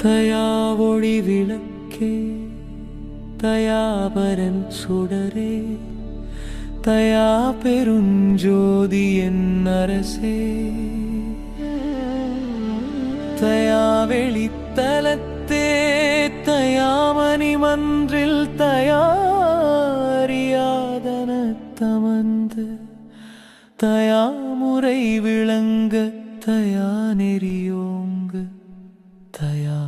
தயா ஒளி விளக்கே தயாபரன் சுடரே தயா பெருஞ்சோதி என் அரசே தயா வெளித்தலத்தே தயாமணி மன்றில் தயாரியாதன தமந்து தயாமுறை விளங்க தயா நெறியோங்க தயா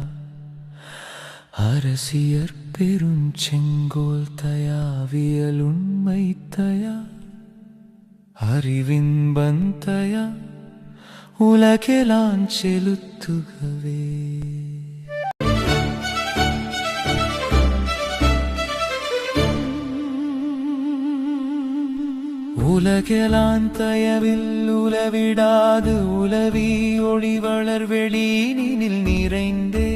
அரசியர் பெருஞ்செங்கோல் தயாவியல் உண்மை தயா அறிவின்பன் தயா உலகெலாம் செலுத்துகவே உலகெலாம் தயவில் உலவிடாது உலவி ஒளி வளர் வெளியினில் நிறைந்தே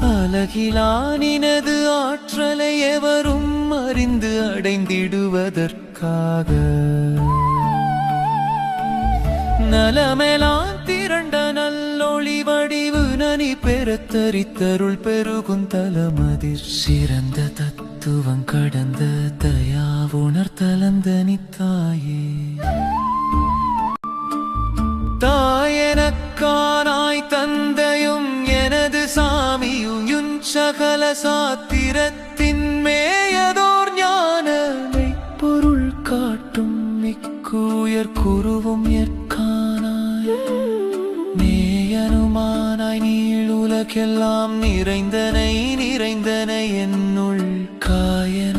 அலகிலானினது ஆற்றலை எவரும் அறிந்து அடைந்திடுவதற்காக நலமெலாம் திரண்ட நல்லொளி வடிவு நனி பெறத்தரித்தருள் பெருகும் தலமதிர் சிறந்த தத்துவம் கடந்த தயா உணர்த்தலந்தனி தாயே தாயனக்கானாய் தந்தையும் எனது சாமியும் சகல சாத்திரத்தின் மேயதோர் ஞான பொருள் காட்டும் மிக்குயர் குருவும் ஏற்கானாய் நேயனுமானாய் நீள் உலகெல்லாம் நிறைந்தனை நிறைந்தனை என்னுள் காயன